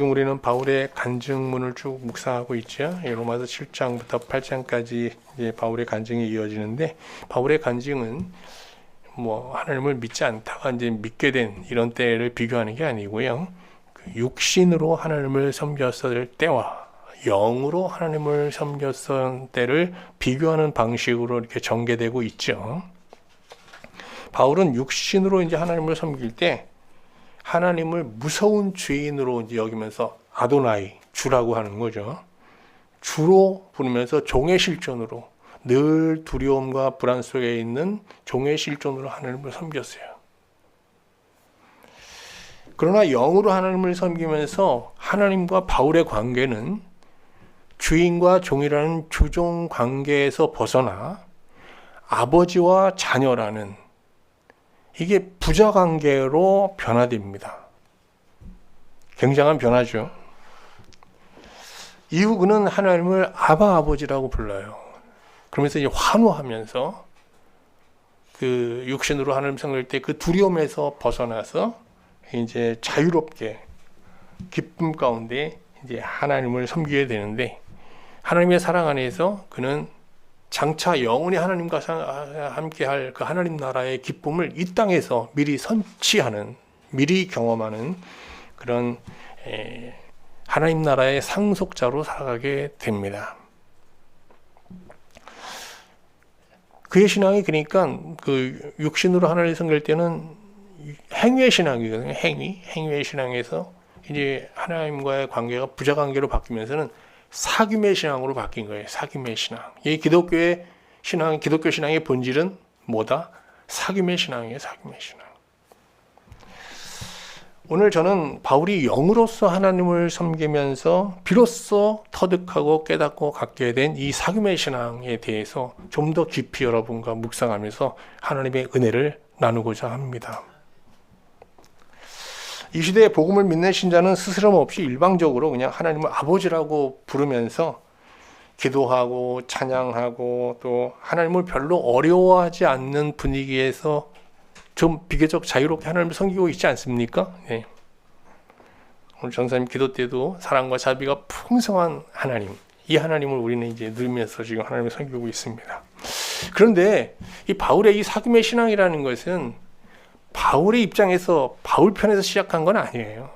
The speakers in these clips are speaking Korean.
지금 우리는 바울의 간증문을 쭉 묵상하고 있죠. 로마서 7장부터 8장까지 이제 바울의 간증이 이어지는데, 바울의 간증은 뭐 하나님을 믿지 않다가 이제 믿게 된 이런 때를 비교하는 게 아니고요. 그 육신으로 하나님을 섬겼을 때와 영으로 하나님을 섬겼을 때를 비교하는 방식으로 이렇게 전개되고 있죠. 바울은 육신으로 이제 하나님을 섬길 때 하나님을 무서운 주인으로 이제 여기면서 아도나이, 주라고 하는 거죠. 주로 부르면서 종의 실존으로, 늘 두려움과 불안 속에 있는 종의 실존으로 하나님을 섬겼어요. 그러나 영으로 하나님을 섬기면서 하나님과 바울의 관계는 주인과 종이라는 주종 관계에서 벗어나 아버지와 자녀라는, 이게 부자 관계로 변화됩니다. 굉장한 변화죠. 이후 그는 하나님을 아바 아버지라고 불러요. 그러면서 이제 환호하면서 그 육신으로 하나님 섬길 때 그 두려움에서 벗어나서 이제 자유롭게 기쁨 가운데 이제 하나님을 섬기게 되는데, 하나님의 사랑 안에서 그는 장차 영원히 하나님과 함께할 그 하나님 나라의 기쁨을 이 땅에서 미리 선취하는, 미리 경험하는 그런 하나님 나라의 상속자로 살아가게 됩니다. 그의 신앙이 그러니까 그 육신으로 하나님을 섬길 때는 행위의 신앙이거든요. 행위의 신앙에서 이제 하나님과의 관계가 부자 관계로 바뀌면서는 사귐의 신앙으로 바뀐 거예요. 사귐의 신앙. 이 기독교의 신앙, 기독교 신앙의 본질은 뭐다? 사귐의 신앙이에요. 사귐의 신앙. 오늘 저는 바울이 영으로서 하나님을 섬기면서 비로소 터득하고 깨닫고 갖게 된 이 사귐의 신앙에 대해서 좀 더 깊이 여러분과 묵상하면서 하나님의 은혜를 나누고자 합니다. 이 시대에 복음을 믿는 신자는 스스럼 없이 일방적으로 그냥 하나님을 아버지라고 부르면서 기도하고 찬양하고 또 하나님을 별로 어려워하지 않는 분위기에서 좀 비교적 자유롭게 하나님을 섬기고 있지 않습니까? 네. 오늘 전사님 기도 때도 사랑과 자비가 풍성한 하나님, 이 하나님을 우리는 이제 누리면서 지금 하나님을 섬기고 있습니다. 그런데 이 바울의 이 사귐의 신앙이라는 것은 바울의 입장에서, 바울 편에서 시작한 건 아니에요.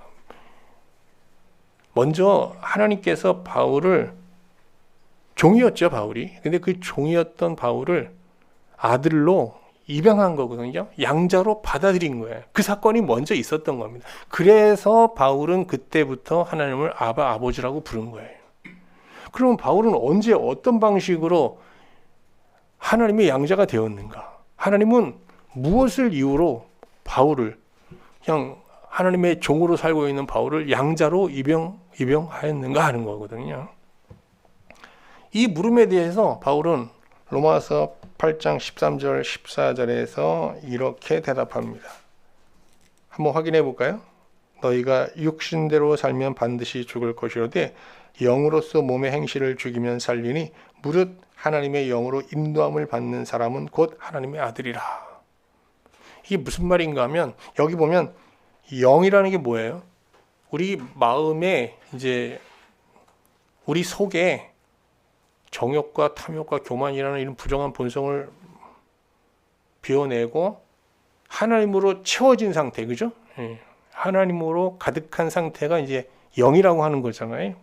먼저 하나님께서 바울을, 종이었죠, 바울이. 근데 그 종이었던 바울을 아들로 입양한 거거든요. 양자로 받아들인 거예요. 그 사건이 먼저 있었던 겁니다. 그래서 바울은 그때부터 하나님을 아바, 아버지라고 부른 거예요. 그러면 바울은 언제 어떤 방식으로 하나님의 양자가 되었는가? 하나님은 무엇을 이유로 바울을, 그냥 하나님의 종으로 살고 있는 바울을 양자로 입양하였는가 하는 거거든요. 이 물음에 대해서 바울은 로마서 8장 13절 14절에서 이렇게 대답합니다. 한번 확인해 볼까요? 너희가 육신대로 살면 반드시 죽을 것이로되 영으로서 몸의 행실을 죽이면 살리니 무릇 하나님의 영으로 인도함을 받는 사람은 곧 하나님의 아들이라. 이게 무슨 말인가 하면, 여기 보면 영이라는 게 뭐예요? 우리 마음에, 이제 우리 속에 정욕과 탐욕과 교만이라는 이런 부정한 본성을 비워내고 하나님으로 채워진 상태, 그죠? 하나님으로 가득한 상태가 이제 영이라고 하는 거잖아요.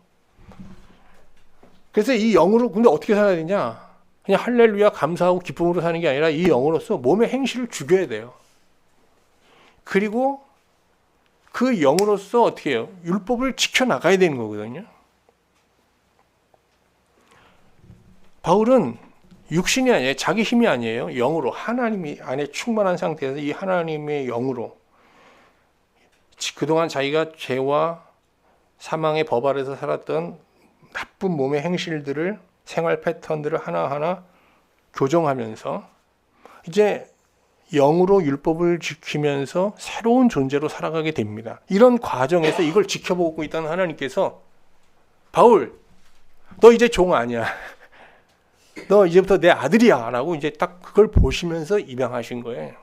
그래서 이 영으로 근데 어떻게 살아야 되냐? 그냥 할렐루야 감사하고 기쁨으로 사는 게 아니라 이 영으로서 몸의 행실을 죽여야 돼요. 그리고 그 영으로서 어떻게 해요? 율법을 지켜나가야 되는 거거든요. 바울은 육신이 아니에요. 자기 힘이 아니에요. 영으로, 하나님이 안에 충만한 상태에서 이 하나님의 영으로 그동안 자기가 죄와 사망의 법 아래서 살았던 나쁜 몸의 행실들을, 생활 패턴들을 하나하나 교정하면서 이제 영으로 율법을 지키면서 새로운 존재로 살아가게 됩니다. 이런 과정에서 이걸 지켜보고 있다는 하나님께서 바울, 너 이제 종 아니야. 너 이제부터 내 아들이야 라고 이제 딱 그걸 보시면서 입양하신 거예요.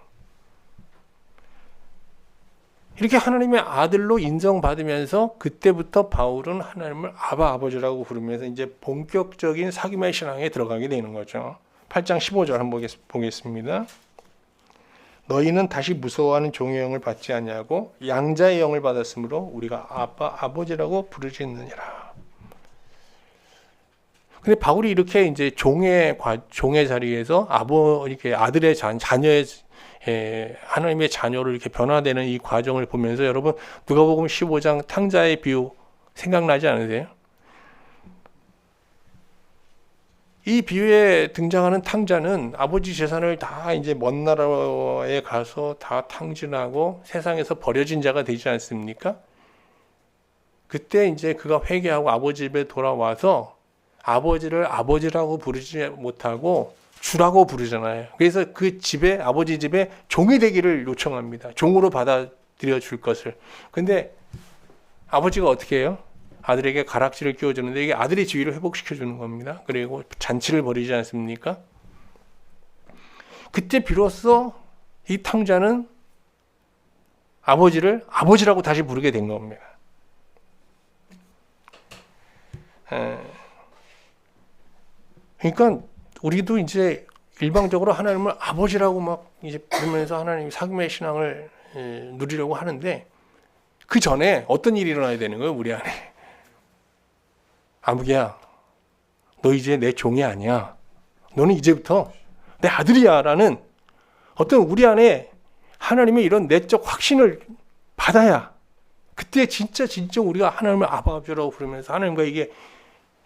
이렇게 하나님의 아들로 인정받으면서 그때부터 바울은 하나님을 아바 아버지라고 부르면서 이제 본격적인 사귐의 신앙에 들어가게 되는 거죠. 8장 15절 한번 보겠습니다. 너희는 다시 무서워하는 종의 영을 받지 아니하고 양자의 영을 받았으므로 우리가 아바 아버지라고 부르짖느니라. 근데 바울이 이렇게 이제 종의 자리에서 이렇게 아들의 자녀의 하나님의 자녀로 이렇게 변화되는 이 과정을 보면서 여러분 누가복음 15장 탕자의 비유 생각나지 않으세요? 이 비유에 등장하는 탕자는 아버지 재산을 다 이제 먼 나라에 가서 다 탕진하고 세상에서 버려진 자가 되지 않습니까? 그때 이제 그가 회개하고 아버지 집에 돌아와서 아버지를 아버지라고 부르지 못하고 주라고 부르잖아요. 그래서 그 집에 아버지 집에 종이 되기를 요청합니다. 종으로 받아들여 줄 것을. 근데 아버지가 어떻게 해요? 아들에게 가락지를 끼워주는데 이게 아들의 지위를 회복시켜 주는 겁니다. 그리고 잔치를 벌이지 않습니까? 그때 비로소 이 탕자는 아버지를 아버지라고 다시 부르게 된 겁니다. 그러니까 우리도 이제 일방적으로 하나님을 아버지라고 막 이제 부르면서 하나님 사귐의 신앙을 누리려고 하는데 그 전에 어떤 일이 일어나야 되는 거예요, 우리 안에? 아무개야, 너 이제 내 종이 아니야. 너는 이제부터 내 아들이야. 라는 어떤 우리 안에 하나님의 이런 내적 확신을 받아야 그때 진짜 우리가 하나님을 아버지라고 부르면서 하나님과 이게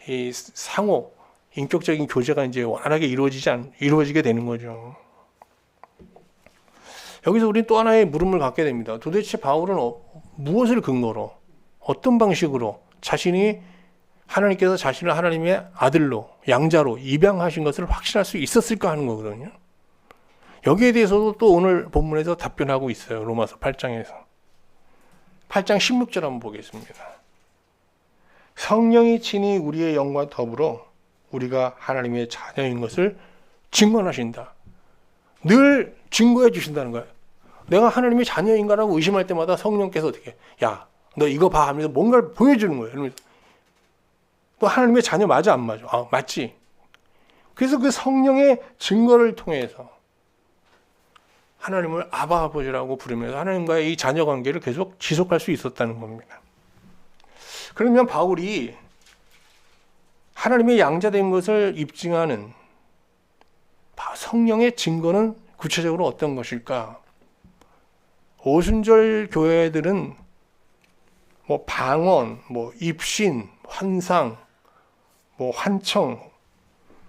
이 상호 인격적인 교제가 이제 원활하게 이루어지게 되는 거죠. 여기서 우리는 또 하나의 물음을 갖게 됩니다. 도대체 바울은 무엇을 근거로 어떤 방식으로 하나님께서 자신을 하나님의 아들로 양자로 입양하신 것을 확신할 수 있었을까 하는 거거든요. 여기에 대해서도 또 오늘 본문에서 답변하고 있어요. 로마서 8장에서. 8장 16절 한번 보겠습니다. 성령이 친히 우리의 영과 더불어 우리가 하나님의 자녀인 것을 증언하신다. 늘 증거해 주신다는 거예요. 내가 하나님의 자녀인가라고 의심할 때마다 성령께서 어떻게 야, 너 이거 봐 하면서 뭔가를 보여주는 거예요. 너 하나님의 자녀 맞아 안 맞아? 아, 맞지. 그래서 그 성령의 증거를 통해서 하나님을 아바 아버지라고 부르면서 하나님과의 이 자녀 관계를 계속 지속할 수 있었다는 겁니다. 그러면 바울이 하나님의 양자된 것을 입증하는 성령의 증거는 구체적으로 어떤 것일까? 오순절 교회들은 뭐 방언, 뭐 입신, 환상, 뭐 환청,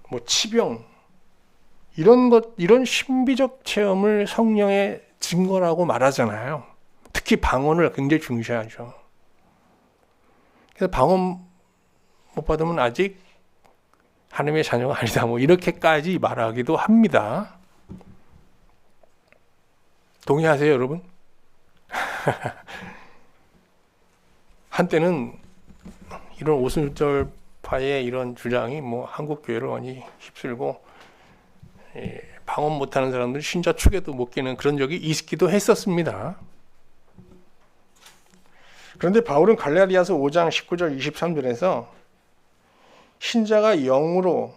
뭐 치병 이런 신비적 체험을 성령의 증거라고 말하잖아요. 특히 방언을 굉장히 중시하죠. 그래서 방언 못 받으면 아직 하나님의 자녀가 아니다. 뭐 이렇게까지 말하기도 합니다. 동의하세요, 여러분? 한때는 이런 오순절파의 이런 주장이 뭐 한국 교회를 많이 휩쓸고 방언 못하는 사람들 신자 축에도 못 끼는 그런 적이 있기도 했었습니다. 그런데 바울은 갈라디아서 5장 19절 23절에서 신자가 영으로,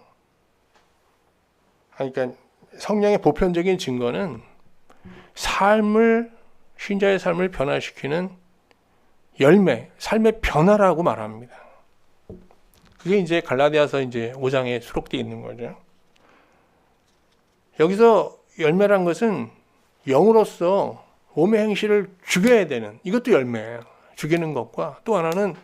그러니까 성령의 보편적인 증거는 신자의 삶을 변화시키는 열매, 삶의 변화라고 말합니다. 그게 이제 갈라디아서 이제 5장에 수록되어 있는 거죠. 여기서 열매란 것은 영으로서 몸의 행실을 죽여야 되는, 이것도 열매예요. 죽이는 것과 또 하나는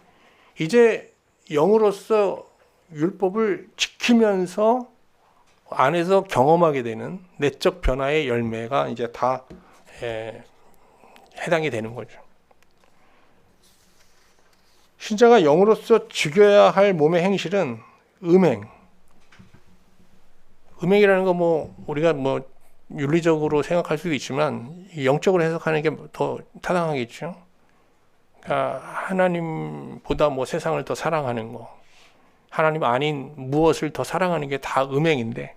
이제 영으로서 율법을 지키면서 안에서 경험하게 되는 내적 변화의 열매가 이제 다 해당이 되는 거죠. 신자가 영으로서 죽여야 할 몸의 행실은 음행이라는 거 뭐 우리가 뭐 윤리적으로 생각할 수도 있지만 영적으로 해석하는 게 더 타당하겠죠. 그러니까 하나님보다 뭐 세상을 더 사랑하는 거, 하나님 아닌 무엇을 더 사랑하는 게 다 음행인데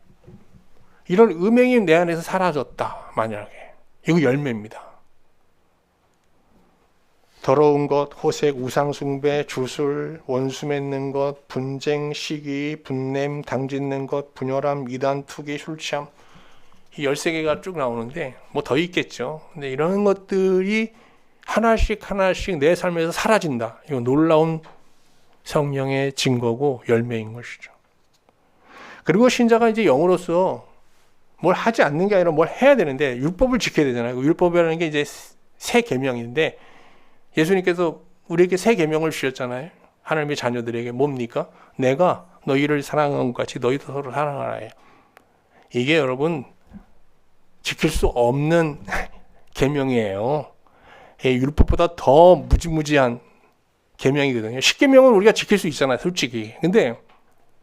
이런 음행이 내 안에서 사라졌다. 만약에 이거 열매입니다. 더러운 것, 호색, 우상숭배, 주술, 원수 맺는 것, 분쟁, 시기, 분냄, 당짓는 것, 분열함, 이단, 투기, 술 취함. 이 13개가 쭉 나오는데 뭐 더 있겠죠. 근데 이런 것들이 하나씩 하나씩 내 삶에서 사라진다. 이거 놀라운 성령의 증거고 열매인 것이죠. 그리고 신자가 이제 영으로서 뭘 하지 않는 게 아니라 뭘 해야 되는데 율법을 지켜야 되잖아요. 율법이라는 게 이제 새 계명인데 예수님께서 우리에게 새 계명을 주셨잖아요. 하나님의 자녀들에게 뭡니까? 내가 너희를 사랑한 것 같이 너희도 서로 사랑하라. 이게 여러분 지킬 수 없는 계명이에요. 율법보다 더 무지무지한 계명이거든요. 10계명은 우리가 지킬 수 있잖아요, 솔직히. 근데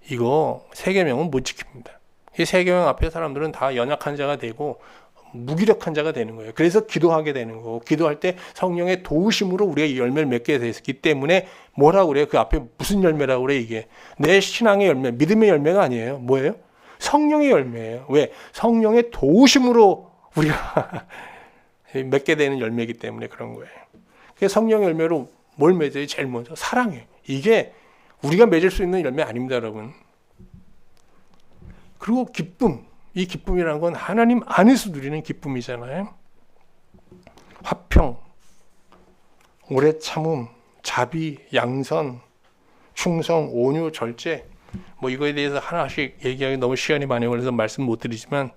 이거 세 계명은 못 지킵니다. 이 세 계명 앞에 사람들은 다 연약한 자가 되고 무기력한 자가 되는 거예요. 그래서 기도하게 되는 거고, 기도할 때 성령의 도우심으로 우리가 이 열매를 맺게 되었기 때문에 뭐라고 그래요? 그 앞에 무슨 열매라고 그래? 이게 내 신앙의 열매, 믿음의 열매가 아니에요. 뭐예요? 성령의 열매예요. 왜? 성령의 도우심으로 우리가 맺게 되는 열매이기 때문에 그런 거예요. 그래서 성령의 열매로 뭘 맺어요? 제일 먼저 사랑해. 이게 우리가 맺을 수 있는 열매 아닙니다, 여러분. 그리고 기쁨. 이 기쁨이라는 건 하나님 안에서 누리는 기쁨이잖아요. 화평, 오래 참음, 자비, 양선, 충성, 온유, 절제. 뭐 이거에 대해서 하나씩 얘기하기 너무 시간이 많이 걸려서 말씀 못 드리지만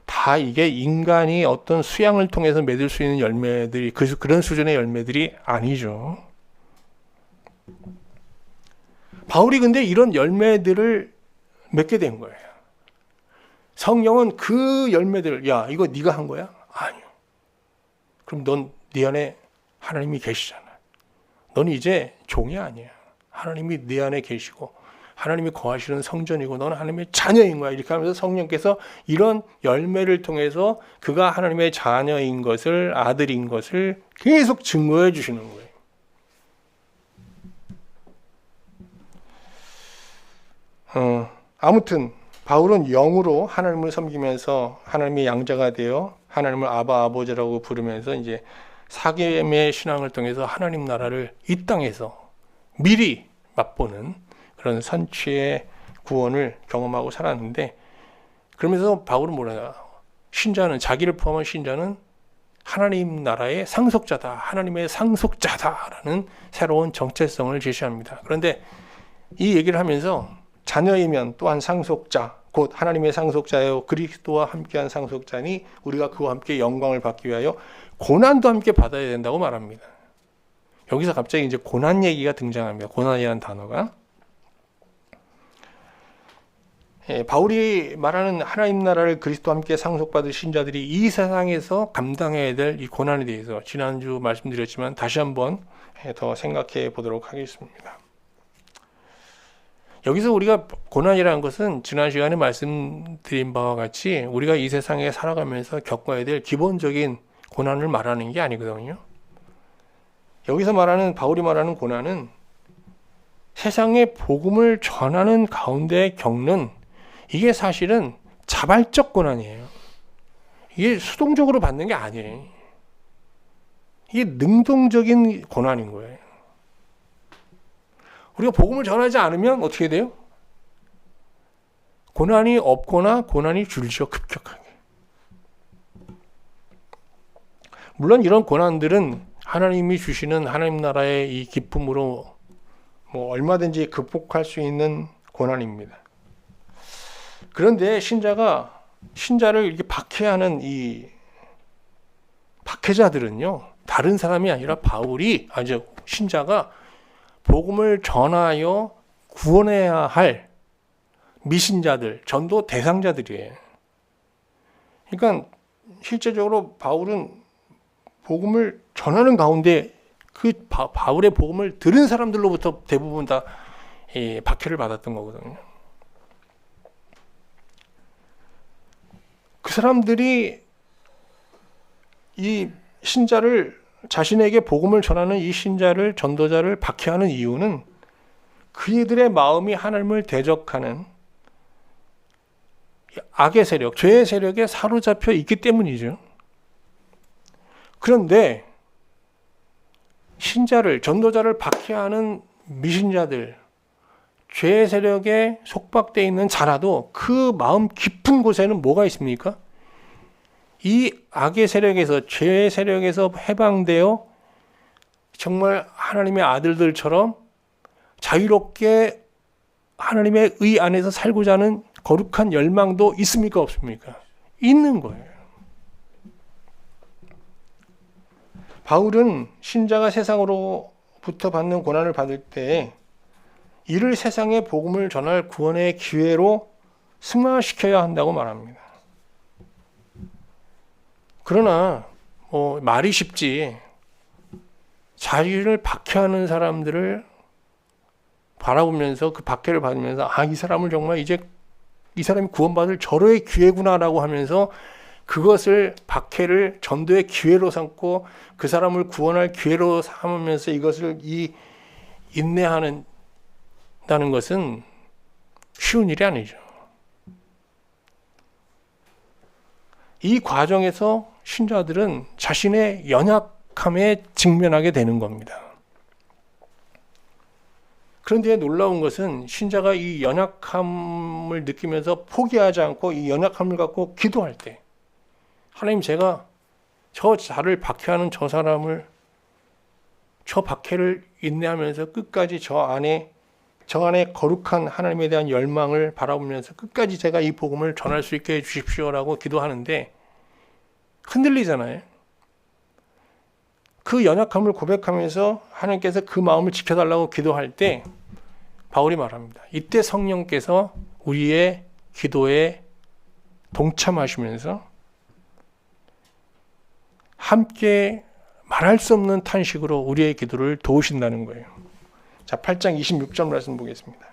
다 이게 인간이 어떤 수양을 통해서 맺을 수 있는 열매들이 그런 수준의 열매들이 아니죠. 바울이 근데 이런 열매들을 맺게 된 거예요. 성령은 그 열매들을 야 이거 네가 한 거야? 아니요. 그럼 넌 네 안에 하나님이 계시잖아. 넌 이제 종이 아니야. 하나님이 네 안에 계시고 하나님이 거하시는 성전이고 너는 하나님의 자녀인 거야. 이렇게 하면서 성령께서 이런 열매를 통해서 그가 하나님의 자녀인 것을 아들인 것을 계속 증거해 주시는 거예요. 아무튼 바울은 영으로 하나님을 섬기면서 하나님의 양자가 되어 하나님을 아바 아버지라고 부르면서 이제 사귐의 신앙을 통해서 하나님 나라를 이 땅에서 미리 맛보는 그런 선취의 구원을 경험하고 살았는데 그러면서 바울은 뭐냐? 신자는 자기를 포함한 신자는 하나님 나라의 상속자다. 하나님의 상속자다라는 새로운 정체성을 제시합니다. 그런데 이 얘기를 하면서 자녀이면 또한 상속자, 곧 하나님의 상속자요 그리스도와 함께한 상속자니 우리가 그와 함께 영광을 받기 위하여 고난도 함께 받아야 된다고 말합니다. 여기서 갑자기 이제 고난 얘기가 등장합니다. 고난이라는 단어가. 바울이 말하는 하나님 나라를 그리스도와 함께 상속받을 신자들이 이 세상에서 감당해야 될 이 고난에 대해서 지난주 말씀드렸지만 다시 한번 더 생각해 보도록 하겠습니다. 여기서 우리가 고난이라는 것은 지난 시간에 말씀드린 바와 같이 우리가 이 세상에 살아가면서 겪어야 될 기본적인 고난을 말하는 게 아니거든요. 여기서 말하는 바울이 말하는 고난은 세상의 복음을 전하는 가운데 겪는 이게 사실은 자발적 고난이에요. 이게 수동적으로 받는 게 아니에요. 이게 능동적인 고난인 거예요. 우리가 복음을 전하지 않으면 어떻게 돼요? 고난이 없거나 고난이 줄죠, 급격하게. 물론 이런 고난들은 하나님이 주시는 하나님 나라의 이 기쁨으로 뭐 얼마든지 극복할 수 있는 고난입니다. 그런데 신자를 이렇게 박해하는 이 박해자들은요, 다른 사람이 아니라 신자가 복음을 전하여 구원해야 할 미신자들, 전도 대상자들이에요. 그러니까 실제적으로 바울은 복음을 전하는 가운데 그 바울의 복음을 들은 사람들로부터 대부분 다 박해를 받았던 거거든요. 그 사람들이 이 신자를 자신에게 복음을 전하는 이 신자를 전도자를 박해하는 이유는 그들의 마음이 하나님을 대적하는 악의 세력, 죄의 세력에 사로잡혀 있기 때문이죠. 그런데 신자를, 전도자를 박해하는 미신자들, 죄의 세력에 속박되어 있는 자라도 그 마음 깊은 곳에는 뭐가 있습니까? 이 악의 세력에서, 죄의 세력에서 해방되어 정말 하나님의 아들들처럼 자유롭게 하나님의 의 안에서 살고자 하는 거룩한 열망도 있습니까? 없습니까? 있는 거예요. 바울은 신자가 세상으로부터 받는 고난을 받을 때 이를 세상에 복음을 전할 구원의 기회로 승화시켜야 한다고 말합니다. 그러나 말이 쉽지, 자기를 박해하는 사람들을 바라보면서 그 박해를 받으면서 이 사람을 정말 이제 이 사람이 구원받을 절호의 기회구나라고 하면서 그것을 박해를 전도의 기회로 삼고 그 사람을 구원할 기회로 삼으면서 이것을 인내하는 다는 것은 쉬운 일이 아니죠. 이 과정에서 신자들은 자신의 연약함에 직면하게 되는 겁니다. 그런데 놀라운 것은 신자가 이 연약함을 느끼면서 포기하지 않고 이 연약함을 갖고 기도할 때, 하나님, 제가 저 자를 박해하는 저 사람을, 저 박해를 인내하면서 끝까지 저 안에 거룩한 하나님에 대한 열망을 바라보면서 끝까지 제가 이 복음을 전할 수 있게 해주십시오라고 기도하는데 흔들리잖아요. 그 연약함을 고백하면서 하나님께서 그 마음을 지켜달라고 기도할 때 바울이 말합니다. 이때 성령께서 우리의 기도에 동참하시면서 함께 말할 수 없는 탄식으로 우리의 기도를 도우신다는 거예요. 자, 8장 26절 말씀 보겠습니다.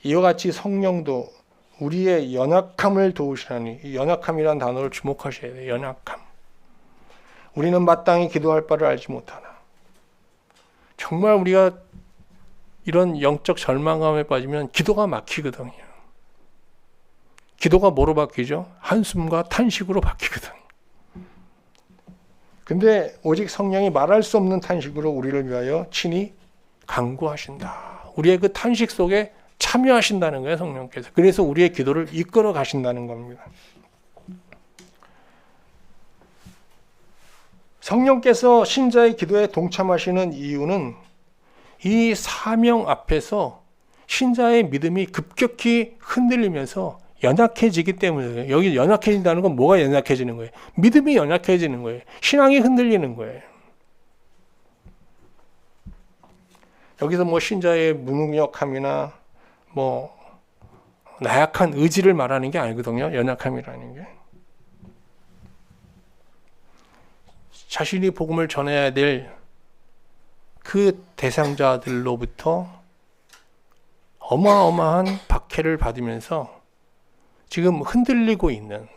이와 같이 성령도 우리의 연약함을 도우시라니. 이 연약함이라는 단어를 주목하셔야 돼요. 연약함. 우리는 마땅히 기도할 바를 알지 못하나. 정말 우리가 이런 영적 절망감에 빠지면 기도가 막히거든요. 기도가 뭐로 바뀌죠? 한숨과 탄식으로 바뀌거든요. 근데 오직 성령이 말할 수 없는 탄식으로 우리를 위하여 친히 간구하신다. 우리의 그 탄식 속에 참여하신다는 거예요, 성령께서. 그래서 우리의 기도를 이끌어 가신다는 겁니다. 성령께서 신자의 기도에 동참하시는 이유는 이 사명 앞에서 신자의 믿음이 급격히 흔들리면서 연약해지기 때문이에요. 여기 연약해진다는 건 뭐가 연약해지는 거예요? 믿음이 연약해지는 거예요. 신앙이 흔들리는 거예요. 여기서 신자의 무능력함이나 나약한 의지를 말하는 게 아니거든요. 연약함이라는 게. 자신이 복음을 전해야 될 그 대상자들로부터 어마어마한 박해를 받으면서 지금 흔들리고 있는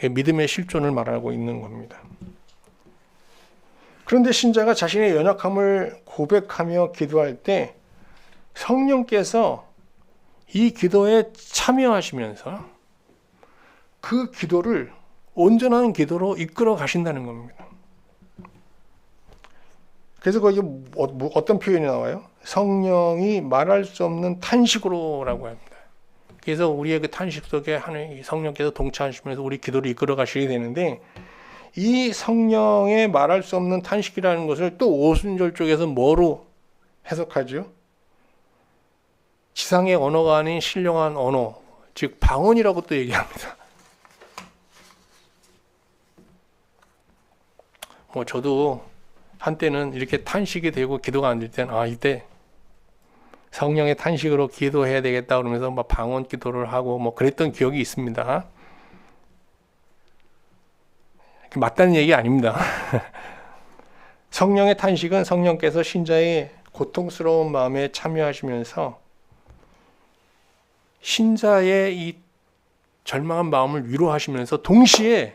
믿음의 실존을 말하고 있는 겁니다. 그런데 신자가 자신의 연약함을 고백하며 기도할 때 성령께서 이 기도에 참여하시면서 그 기도를 온전한 기도로 이끌어 가신다는 겁니다. 그래서 거기 어떤 표현이 나와요? 성령이 말할 수 없는 탄식으로라고 합니다. 그래서 우리의 그 탄식 속에 하나님 성령께서 동참하시면서 우리 기도를 이끌어 가시게 되는데, 이 성령의 말할 수 없는 탄식이라는 것을 또 오순절 쪽에서 뭐로 해석하죠? 지상의 언어가 아닌 신령한 언어, 즉 방언이라고 또 얘기합니다. 저도 한때는 이렇게 탄식이 되고 기도가 안 될 때는 이때 성령의 탄식으로 기도해야 되겠다 그러면서 방언 기도를 하고 그랬던 기억이 있습니다. 맞다는 얘기 아닙니다. 성령의 탄식은 성령께서 신자의 고통스러운 마음에 참여하시면서 신자의 이 절망한 마음을 위로하시면서 동시에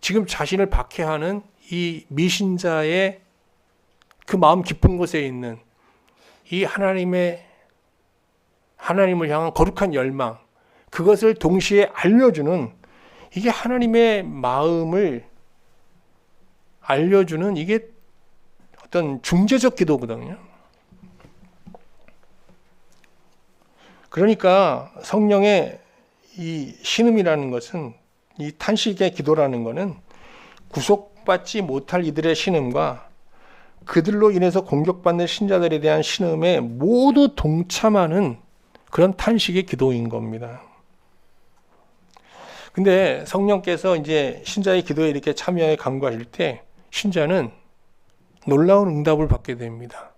지금 자신을 박해하는 이 미신자의 그 마음 깊은 곳에 있는 이 하나님을 향한 거룩한 열망, 그것을 동시에 알려주는, 이게 하나님의 마음을 알려주는, 이게 어떤 중재적 기도거든요. 그러니까 성령의 이 신음이라는 것은, 이 탄식의 기도라는 것은 구속받지 못할 이들의 신음과 그들로 인해서 공격받는 신자들에 대한 신음에 모두 동참하는 그런 탄식의 기도인 겁니다. 근데 성령께서 이제 신자의 기도에 이렇게 참여해 간구하실 때 신자는 놀라운 응답을 받게 됩니다.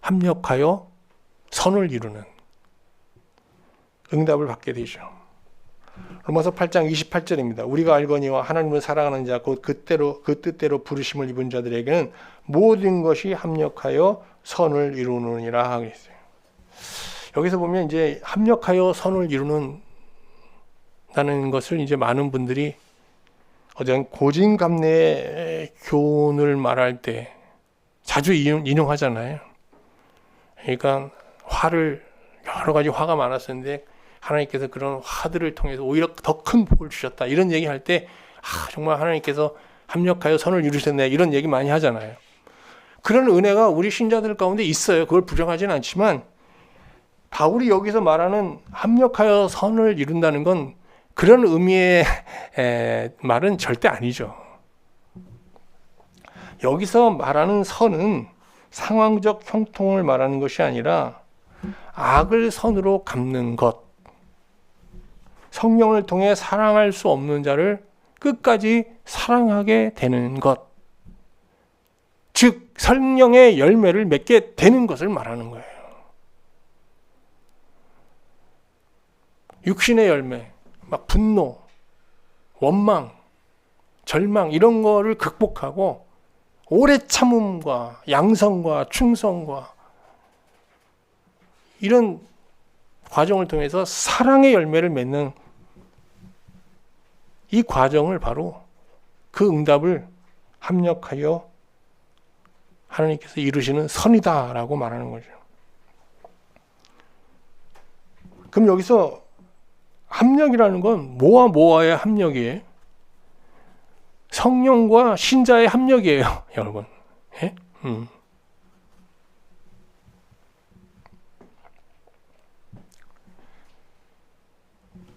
합력하여 선을 이루는 응답을 받게 되죠. 로마서 8장 28절입니다. 우리가 알거니와 하나님을 사랑하는 자 곧 그 뜻대로 부르심을 입은 자들에게는 모든 것이 합력하여 선을 이루느니라 하고 있어요. 여기서 보면 이제 합력하여 선을 이루는 다는 것을 이제 많은 분들이 어떤 고진감래의 교훈을 말할 때 자주 인용하잖아요. 그러니까 여러 가지 화가 많았었는데 하나님께서 그런 화들을 통해서 오히려 더 큰 복을 주셨다, 이런 얘기할 때 정말 하나님께서 합력하여 선을 이루셨네, 이런 얘기 많이 하잖아요. 그런 은혜가 우리 신자들 가운데 있어요. 그걸 부정하지는 않지만 바울이 여기서 말하는 합력하여 선을 이룬다는 건 그런 의미의 말은 절대 아니죠. 여기서 말하는 선은 상황적 형통을 말하는 것이 아니라 악을 선으로 갚는 것, 성령을 통해 사랑할 수 없는 자를 끝까지 사랑하게 되는 것, 즉 성령의 열매를 맺게 되는 것을 말하는 거예요. 육신의 열매, 막 분노, 원망, 절망, 이런 거를 극복하고 오래 참음과 양성과 충성과 이런 과정을 통해서 사랑의 열매를 맺는 이 과정을, 바로 그 응답을 합력하여 하나님께서 이루시는 선이다라고 말하는 거죠. 그럼 여기서 합력이라는 건 뭐와 뭐와의 합력이에요? 성령과 신자의 합력이에요, 여러분. 예?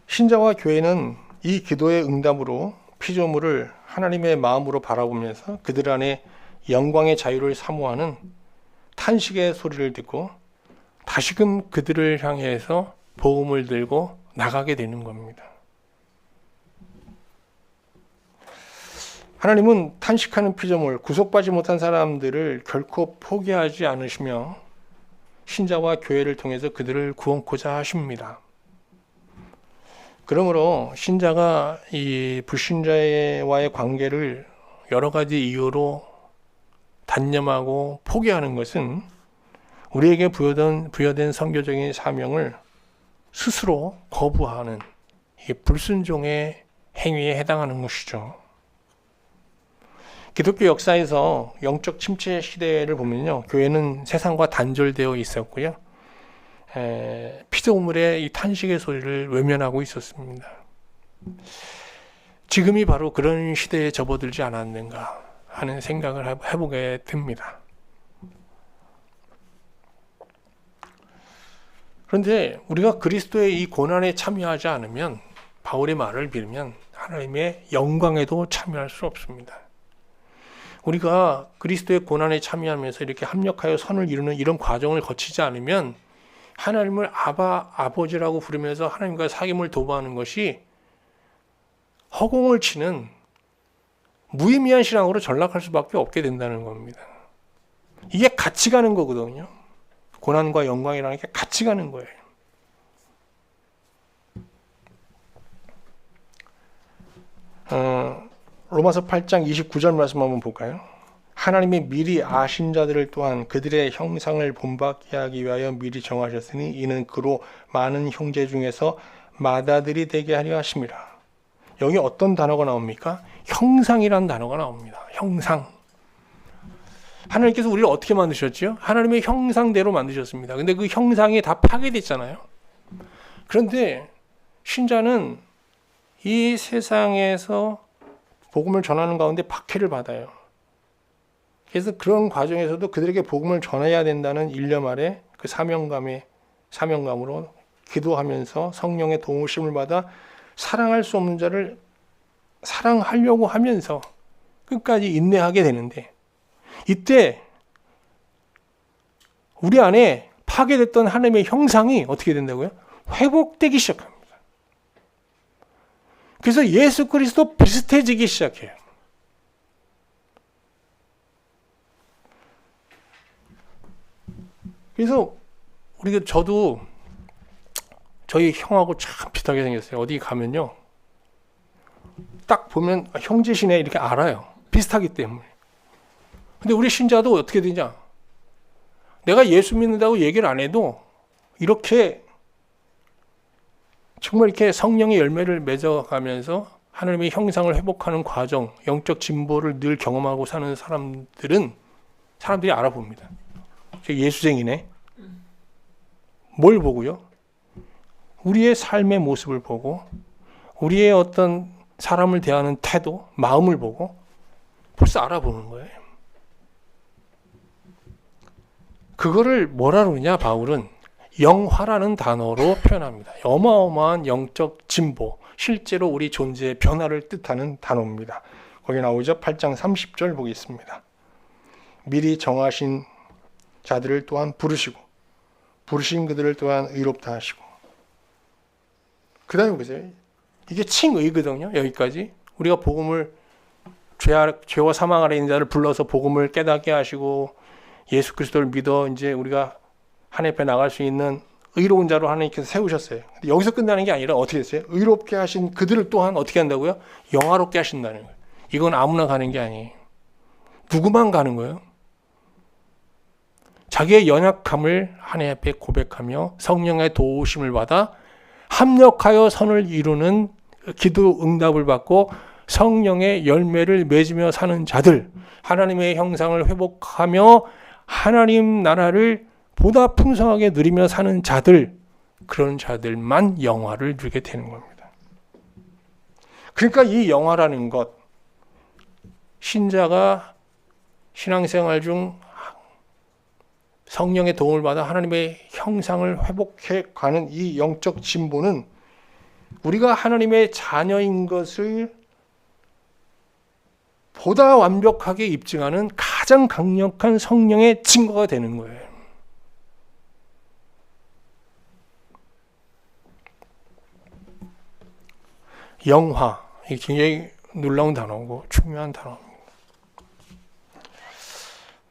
신자와 교회는 이 기도의 응답으로 피조물을 하나님의 마음으로 바라보면서 그들 안에 영광의 자유를 사모하는 탄식의 소리를 듣고 다시금 그들을 향해서 복음을 들고 나가게 되는 겁니다. 하나님은 탄식하는 피조물, 구속받지 못한 사람들을 결코 포기하지 않으시며 신자와 교회를 통해서 그들을 구원코자 하십니다. 그러므로 신자가 이 불신자와의 관계를 여러 가지 이유로 단념하고 포기하는 것은 우리에게 부여된 선교적인 사명을 스스로 거부하는 불순종의 행위에 해당하는 것이죠. 기독교 역사에서 영적 침체 시대를 보면요, 교회는 세상과 단절되어 있었고요, 피조물의 이 탄식의 소리를 외면하고 있었습니다. 지금이 바로 그런 시대에 접어들지 않았는가 하는 생각을 해보게 됩니다. 그런데 우리가 그리스도의 이 고난에 참여하지 않으면, 바울의 말을 빌면 하나님의 영광에도 참여할 수 없습니다. 우리가 그리스도의 고난에 참여하면서 이렇게 합력하여 선을 이루는 이런 과정을 거치지 않으면 하나님을 아버지라고 부르면서 하나님과 사귐을 도모하는 것이 허공을 치는 무의미한 신앙으로 전락할 수밖에 없게 된다는 겁니다. 이게 같이 가는 거거든요. 고난과 영광이라는 게 같이 가는 거예요. 로마서 8장 29절 말씀 한번 볼까요? 하나님이 미리 아신 자들을 또한 그들의 형상을 본받게 하기 위하여 미리 정하셨으니 이는 그로 많은 형제 중에서 맏아들이 되게 하려 하심이라. 여기 어떤 단어가 나옵니까? 형상이라는 단어가 나옵니다. 형상. 하나님께서 우리를 어떻게 만드셨죠? 하나님의 형상대로 만드셨습니다. 근데 그 형상이 다 파괴됐잖아요. 그런데 신자는 이 세상에서 복음을 전하는 가운데 박해를 받아요. 그래서 그런 과정에서도 그들에게 복음을 전해야 된다는 일념 아래 그 사명감으로 기도하면서 성령의 도우심을 받아 사랑할 수 없는 자를 사랑하려고 하면서 끝까지 인내하게 되는데, 이때 우리 안에 파괴됐던 하나님의 형상이 어떻게 된다고요? 회복되기 시작합니다. 그래서 예수 그리스도 비슷해지기 시작해요. 그래서 저도 저희 형하고 참 비슷하게 생겼어요. 어디 가면요, 딱 보면 형제시네 이렇게 알아요. 비슷하기 때문에. 근데 우리 신자도 어떻게 되냐? 내가 예수 믿는다고 얘기를 안 해도 이렇게 정말 이렇게 성령의 열매를 맺어가면서 하나님의 형상을 회복하는 과정, 영적 진보를 늘 경험하고 사는 사람들이 알아봅니다. 예수쟁이네. 뭘 보고요? 우리의 삶의 모습을 보고, 우리의 어떤 사람을 대하는 태도, 마음을 보고 벌써 알아보는 거예요. 그거를 뭐라 그러냐, 바울은 영화라는 단어로 표현합니다. 어마어마한 영적 진보, 실제로 우리 존재의 변화를 뜻하는 단어입니다. 거기 나오죠. 8장 30절 보겠습니다. 미리 정하신 자들을 또한 부르시고 부르신 그들을 또한 의롭다 하시고. 그 다음에 보세요. 이게 칭의거든요. 여기까지 우리가 복음을 죄와 사망 아래 있는 자를 불러서 복음을 깨닫게 하시고 예수 그리스도를 믿어 이제 우리가 하나님 앞에 나갈 수 있는 의로운 자로 하나님께서 세우셨어요. 근데 여기서 끝나는 게 아니라 어떻게 됐어요? 의롭게 하신 그들을 또한 어떻게 한다고요? 영화롭게 하신다는 거예요. 이건 아무나 가는 게 아니에요. 누구만 가는 거예요? 자기의 연약함을 하나님 앞에 고백하며 성령의 도우심을 받아 합력하여 선을 이루는 기도 응답을 받고 성령의 열매를 맺으며 사는 자들, 하나님의 형상을 회복하며 하나님 나라를 보다 풍성하게 누리며 사는 자들, 그런 자들만 영화를 누리게 되는 겁니다. 그러니까 이 영화라는 것, 신자가 신앙생활 중 성령의 도움을 받아 하나님의 형상을 회복해 가는 이 영적 진보는 우리가 하나님의 자녀인 것을 보다 완벽하게 입증하는 가장 강력한 성령의 증거가 되는 거예요. 영화, 이게 굉장히 놀라운 단어고 중요한 단어입니다.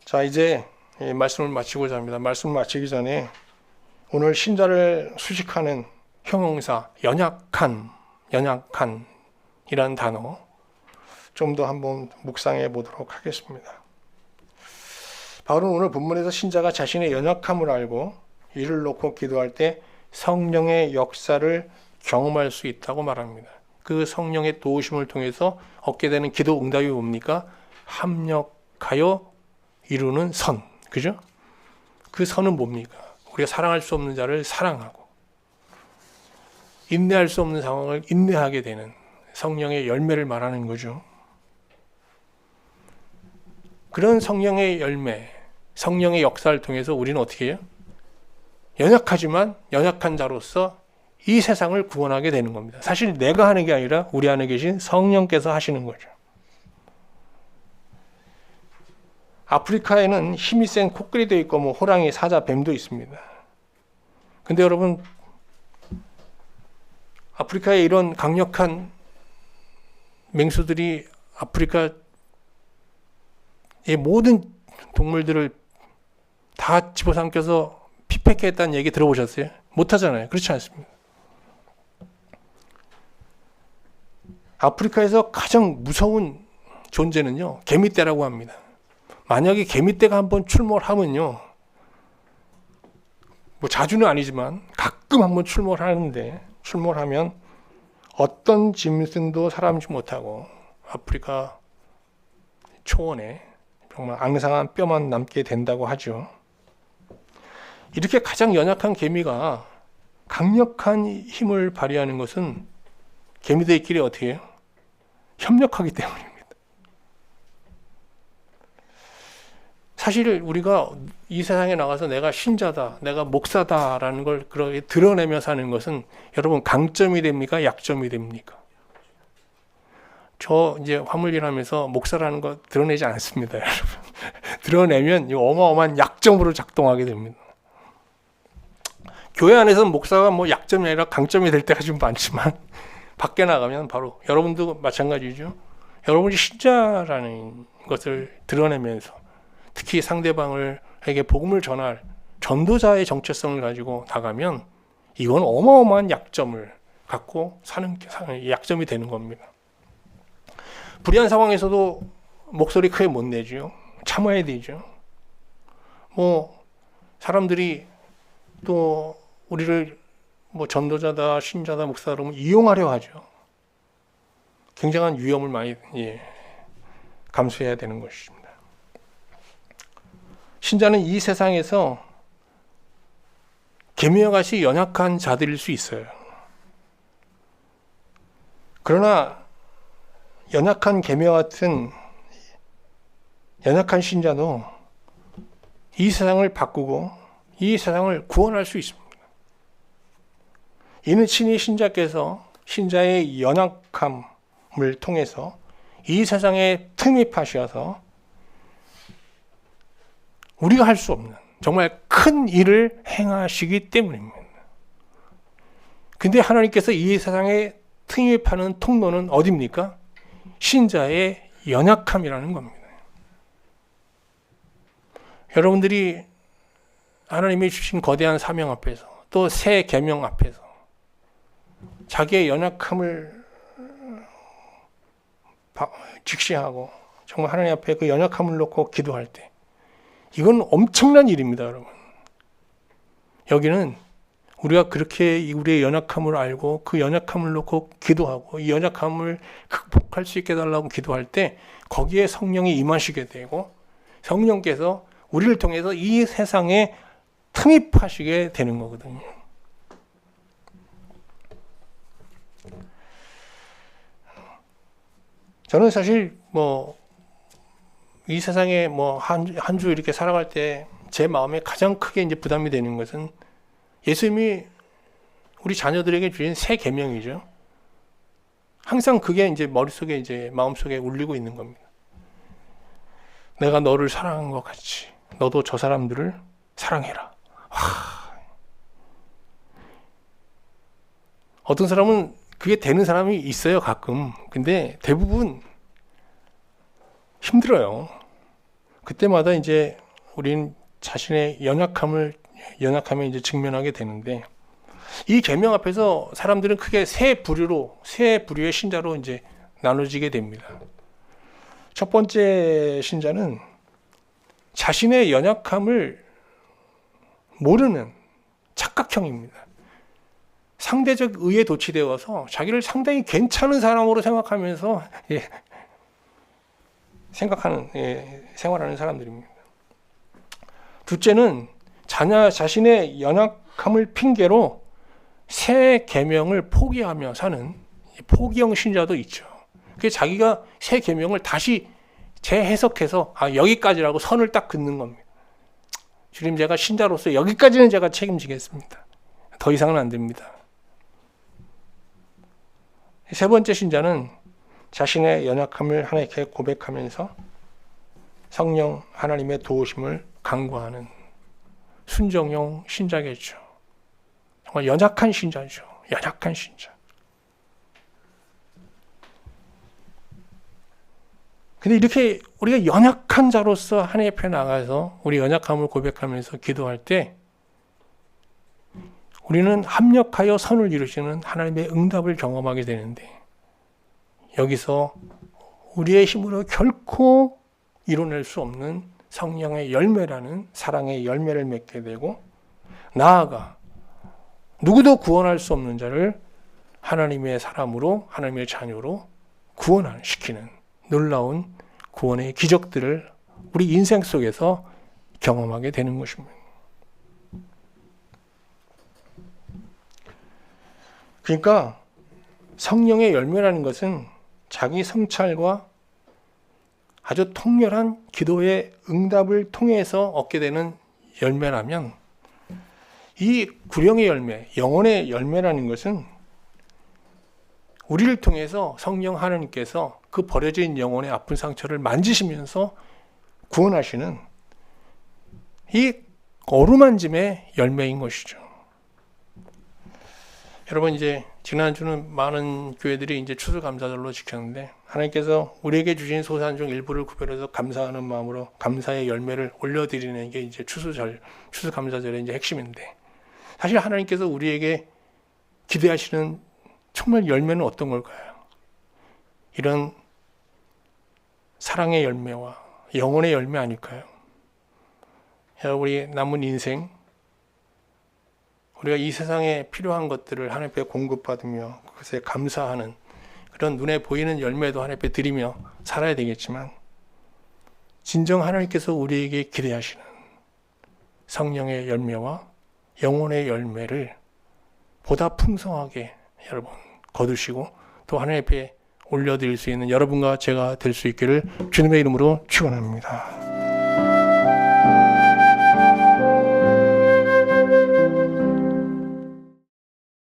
자, 이제 말씀을 마치고자 합니다. 말씀을 마치기 전에 오늘 신자를 수식하는 형용사 연약한이라는 단어 좀 더 한번 묵상해 보도록 하겠습니다. 바울은 오늘 본문에서 신자가 자신의 연약함을 알고 이를 놓고 기도할 때 성령의 역사를 경험할 수 있다고 말합니다. 그 성령의 도우심을 통해서 얻게 되는 기도 응답이 뭡니까? 합력하여 이루는 선. 그죠? 그 선은 뭡니까? 우리가 사랑할 수 없는 자를 사랑하고 인내할 수 없는 상황을 인내하게 되는 성령의 열매를 말하는 거죠. 그런 성령의 열매, 성령의 역사를 통해서 우리는 어떻게 해요? 연약하지만 연약한 자로서 이 세상을 구원하게 되는 겁니다. 사실 내가 하는 게 아니라 우리 안에 계신 성령께서 하시는 거죠. 아프리카에는 힘이 센 코끼리도 있고 호랑이, 사자, 뱀도 있습니다. 근데 여러분, 아프리카에 이런 강력한 맹수들이 아프리카의 모든 동물들을 다 집어삼켜서 피폐케했다는 얘기 들어보셨어요? 못하잖아요. 그렇지 않습니다. 아프리카에서 가장 무서운 존재는요, 개미떼라고 합니다. 만약에 개미떼가 한번 출몰하면요, 자주는 아니지만 가끔 한번 출몰하면 어떤 짐승도 살아남지 못하고 아프리카 초원에 정말 앙상한 뼈만 남게 된다고 하죠. 이렇게 가장 연약한 개미가 강력한 힘을 발휘하는 것은 개미들끼리 어떻게 해요? 협력하기 때문입니다. 사실 우리가 이 세상에 나가서 내가 신자다, 내가 목사다라는 걸 그렇게 드러내며 사는 것은 여러분 강점이 됩니까? 약점이 됩니까? 저 이제 화물일 하면서 목사라는 거 드러내지 않습니다, 여러분. 드러내면 이 어마어마한 약점으로 작동하게 됩니다. 교회 안에서는 목사가 뭐 약점이 아니라 강점이 될 때가 좀 많지만 밖에 나가면 바로 여러분도 마찬가지죠. 여러분이 신자라는 것을 드러내면서 특히 상대방에게 복음을 전할 전도자의 정체성을 가지고 나가면 이건 어마어마한 약점을 갖고 사는 약점이 되는 겁니다. 불의한 상황에서도 목소리 크게 못 내죠. 참아야 되죠. 뭐 사람들이 또 우리를 뭐 전도자다, 신자다, 목사다 그러면 이용하려 하죠. 굉장한 위험을 많이 감수해야 되는 것입니다. 신자는 이 세상에서 개미와 같이 연약한 자들일 수 있어요. 그러나 연약한 개미와 같은 연약한 신자도 이 세상을 바꾸고 이 세상을 구원할 수 있습니다. 이는 친히 신자께서 신자의 연약함을 통해서 이 세상에 틈입하셔서 우리가 할 수 없는 정말 큰 일을 행하시기 때문입니다. 근데 하나님께서 이 세상에 틈입하는 통로는 어디입니까? 신자의 연약함이라는 겁니다. 여러분들이 하나님이 주신 거대한 사명 앞에서 또 새 계명 앞에서 자기의 연약함을 직시하고 정말 하나님 앞에 그 연약함을 놓고 기도할 때 이건 엄청난 일입니다, 여러분. 여기는 우리가 그렇게 우리의 연약함을 알고 그 연약함을 놓고 기도하고 이 연약함을 극복할 수 있게 해달라고 기도할 때 거기에 성령이 임하시게 되고 성령께서 우리를 통해서 이 세상에 틈입하시게 되는 거거든요. 저는 사실 이 세상에 한 주 이렇게 살아갈 때 제 마음에 가장 크게 이제 부담이 되는 것은 예수님이 우리 자녀들에게 주신 새 계명이죠. 항상 그게 이제 머릿속에 이제 마음속에 울리고 있는 겁니다. 내가 너를 사랑한 것 같이 너도 저 사람들을 사랑해라. 어떤 사람은 그게 되는 사람이 있어요, 가끔. 근데 대부분 힘들어요. 그때마다 이제 우린 자신의 연약함에 이제 직면하게 되는데 이 계명 앞에서 사람들은 크게 세 부류의 신자로 이제 나눠지게 됩니다. 첫 번째 신자는 자신의 연약함을 모르는 착각형입니다. 상대적 의에 도취되어서 자기를 상당히 괜찮은 사람으로 생각하면서 생활하는 사람들입니다. 둘째는 자신의 연약함을 핑계로 새 계명을 포기하며 사는 포기형 신자도 있죠. 그게 자기가 새 계명을 다시 재해석해서 여기까지라고 선을 딱 긋는 겁니다. 주님, 제가 신자로서 여기까지는 제가 책임지겠습니다. 더 이상은 안 됩니다. 세 번째 신자는 자신의 연약함을 하나님께 고백하면서 성령 하나님의 도우심을 간구하는 순종형 신자겠죠. 정말 연약한 신자죠. 연약한 신자. 근데 이렇게 우리가 연약한 자로서 하나님 앞에 나가서 우리 연약함을 고백하면서 기도할 때 우리는 합력하여 선을 이루시는 하나님의 응답을 경험하게 되는데 여기서 우리의 힘으로 결코 이뤄낼 수 없는 성령의 열매라는 사랑의 열매를 맺게 되고 나아가 누구도 구원할 수 없는 자를 하나님의 사람으로 하나님의 자녀로 구원시키는 놀라운 구원의 기적들을 우리 인생 속에서 경험하게 되는 것입니다. 그러니까 성령의 열매라는 것은 자기 성찰과 아주 통렬한 기도의 응답을 통해서 얻게 되는 열매라면, 이 구령의 열매, 영혼의 열매라는 것은 우리를 통해서 성령 하나님께서 그 버려진 영혼의 아픈 상처를 만지시면서 구원하시는 이 어루만짐의 열매인 것이죠. 여러분, 이제 지난주는 많은 교회들이 이제 추수감사절로 지켰는데, 하나님께서 우리에게 주신 소산 중 일부를 구별해서 감사하는 마음으로 감사의 열매를 올려드리는 게 이제 추수감사절의 이제 핵심인데, 사실 하나님께서 우리에게 기대하시는 정말 열매는 어떤 걸까요? 이런 사랑의 열매와 영혼의 열매 아닐까요? 우리 남은 인생, 우리가 이 세상에 필요한 것들을 하나님 앞에 공급받으며 그것에 감사하는 그런 눈에 보이는 열매도 하나님 앞에 드리며 살아야 되겠지만, 진정 하나님께서 우리에게 기대하시는 성령의 열매와 영혼의 열매를 보다 풍성하게 여러분 거두시고 또 하나님 앞에 올려드릴 수 있는 여러분과 제가 될 수 있기를 주님의 이름으로 축원합니다.